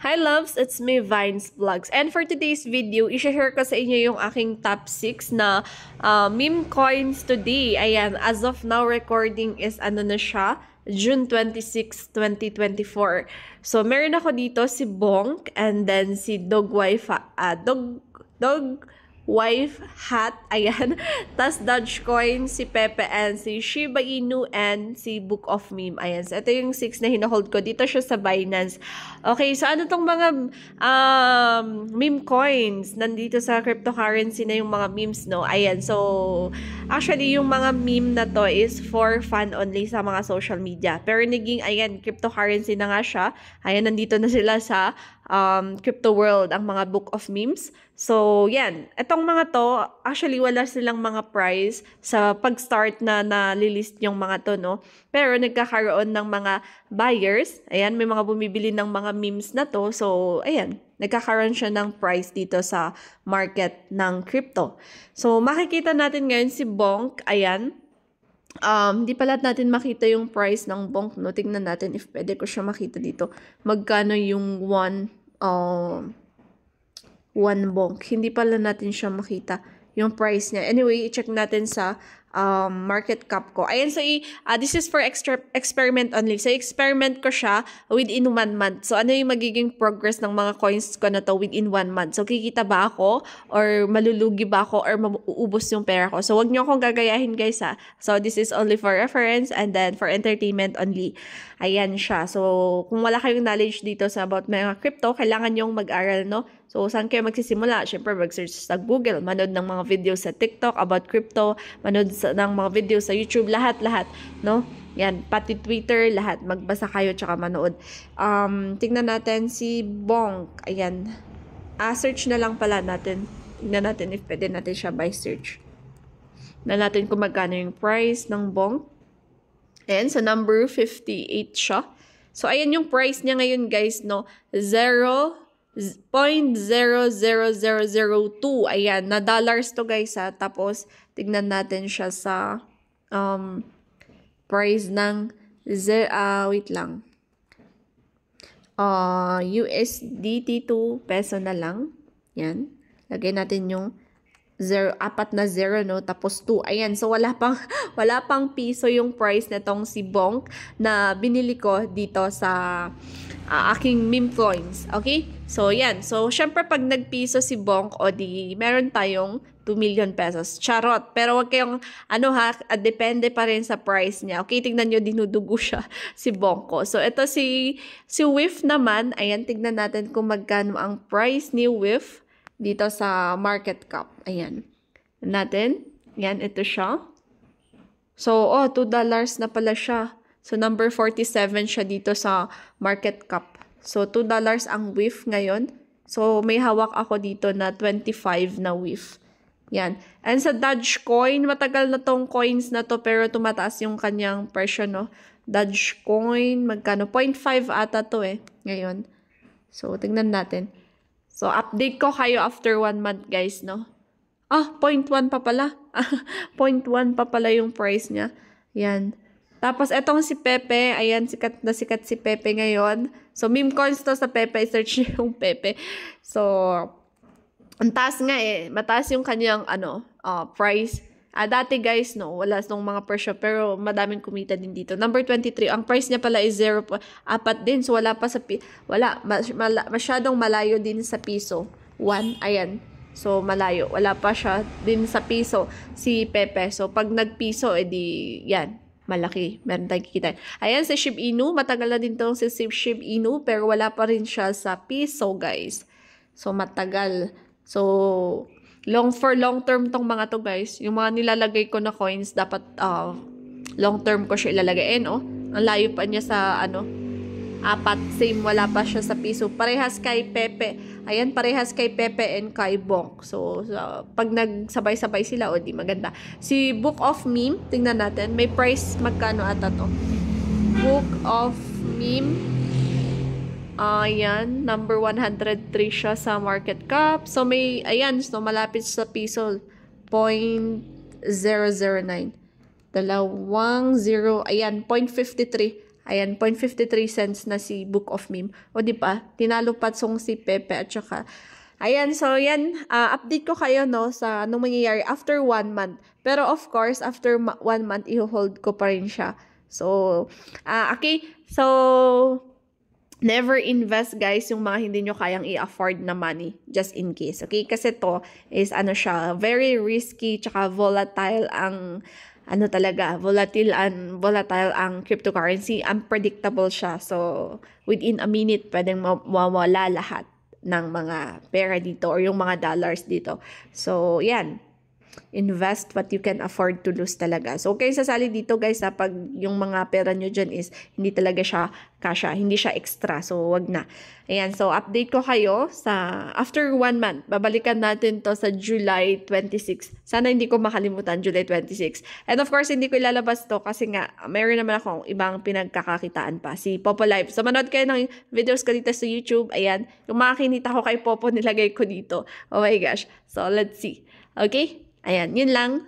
Hi loves, it's me Vines Vlogs. And for today's video, i-share ko sa inyo yung aking top 6 na meme coins today. Ayan, as of now recording is ano na siya, June 26, 2024. So meron ako dito si Bonk and then si Dog Wife Hat, ayan. Tas Dogecoin, si Pepe, and si Shiba Inu, and si Book of Meme. Ayan. So, ito yung 6 na hinahold ko. Dito siya sa Binance. Okay, so ano tong mga meme coins? Nandito sa cryptocurrency na yung mga memes, no? Ayan. So, actually, yung mga meme na to is for fun only sa mga social media. Pero naging, ayan, cryptocurrency na nga siya. Ayan, nandito na sila sa crypto world, ang mga Book of Memes. So, yan. Itong mga to, actually, wala silang mga price sa pag-start na nalilist yung mga to, no? Pero nagkakaroon ng mga buyers. Ayan, may mga bumibili ng mga memes na to. So, ayan, nagkakaroon siya ng price dito sa market ng crypto. So, makikita natin ngayon si Bonk. Ayan. Hindi pa lahat natin makita yung price ng Bonk, no? Tingnan natin if pwede ko siya makita dito. Magkano yung one Bonk. Hindi pala natin siya makita yung price niya. Anyway, i-check natin sa market cap ko. Ayan, so this is for experiment only. So, experiment ko siya within 1 month. So, ano yung magiging progress ng mga coins ko na to within 1 month? So, kikita ba ako? Or malulugi ba ako? Or mauubos yung pera ko? So, wag nyo akong gagayahin, guys, ha? So, this is only for reference and then for entertainment only. Ayan siya. So, kung wala kayong knowledge dito sa about mga crypto, kailangan nyong mag-aral, no? So, saan kayo magsisimula? Siyempre, mag-search sa Google, manood ng mga videos sa TikTok about crypto, manood ng mga videos sa YouTube, lahat-lahat, no? Yan, pati Twitter, lahat. Magbasa kayo tsaka manood. Tingnan natin si Bonk. Ayan. Search na lang pala natin. Tingnan natin if pwede natin siya by search. Na natin kung magkano yung price ng Bonk. Ayan, so number 58 siya. So, ayan yung price niya ngayon, guys, no? 0.00002. Ayan, na dollars to, guys, ha. Tapos, tignan natin siya sa price ng wait lang. USDT to peso na lang. Yan. Lagay natin yung 4 na 0, no? Tapos 2. Ayan. So, wala pang piso yung price nitong si Bonk na binili ko dito sa aking meme coins. Okay? So, yan. So, syempre, pag nagpiso si Bonk, o di, meron tayong 2 million pesos. Charot. Pero wag kayong, depende pa rin sa price niya. Okay? Tignan nyo, dinudugo siya si Bonko. So, ito si WIF naman. Ayan, tignan natin kung magkano ang price ni WIF dito sa market cap. Ayan. Natin. Ayan, ito siya. So, $2 na pala siya. So, number 47 siya dito sa market cap. So, $2 ang WIF ngayon. So, may hawak ako dito na 25 na WIF. Yan. And sa Dogecoin, matagal na tong coins na to pero tumataas yung kanyang presyo, no? Dogecoin, magkano? 0.5 ata to ngayon. So, tingnan natin. So, update ko kayo after 1 month, guys, no? 0.1 pa pala. 0.1 pa pala yung price niya. Yan. Tapos, etong si Pepe. Ayan, sikat na sikat si Pepe ngayon. So, meme coins to sa Pepe. Search niyo yung Pepe. So, ang taas nga mataas yung kanyang, price. Dati, guys, no, wala nung mga presyo, pero madaming kumita din dito. Number 23, ang price niya pala is 0.4 din. So, wala pa sa, masyadong malayo din sa piso. 1, ayan. So, malayo. Wala pa siya din sa piso, si Pepe. So, pag nagpiso, edi, yan, malaki. Meron tayong kikita. Ayan, si Shiba Inu. Matagal na din itong si Shiba Inu, pero wala pa rin siya sa piso, guys. So, matagal. So, for long term tong mga to, guys. Yung mga nilalagay ko na coins, dapat long term ko siya ilalagay. Ang layo pa niya sa, 4. Same, wala pa siya sa piso. Parehas kay Pepe. Ayan, parehas kay Pepe and kay Bonk. So, pag nagsabay-sabay sila, di maganda. Si Book of Meme, tingnan natin. May price, magkano ata to? Book of Meme. Ayan, number 103 siya sa market cap. So, so malapit sa piso. 0.009. Ayan, 0.53. Ayan, 0.53 cents na si Book of Meme. O di ba? Tinalo patsong si Pepe at saka ayan, so yan, update ko kayo no sa anong mangyayari after 1 month. Pero of course, after 1 month, i-hold ko pa rin siya. So, okay. So, never invest guys yung mga hindi nyo kayang i-afford na money just in case. Okay? Kasi to is ano siya, very risky tsaka volatile ang volatile ang cryptocurrency. Unpredictable siya. So, within a minute, pwedeng mawala lahat ng mga pera dito or yung mga dollars dito. So, yan. Invest what you can afford to lose talaga. So, okay, sasali dito guys pag yung mga pera nyo dyan is hindi talaga siya kasya, hindi siya extra. So, wag na. Ayan, so update ko kayo sa after 1 month. Babalikan natin to sa July 26. Sana hindi ko makalimutan, July 26. And of course, hindi ko ilalabas to kasi nga, mayroon naman akong ibang pinagkakakitaan pa. Si Popo Live. So, manood kayo ng videos ko dito sa YouTube. Ayan, yung mga kinita ko kay Popo, nilagay ko dito. Oh my gosh. So, let's see. Okay? Ayan, yun lang.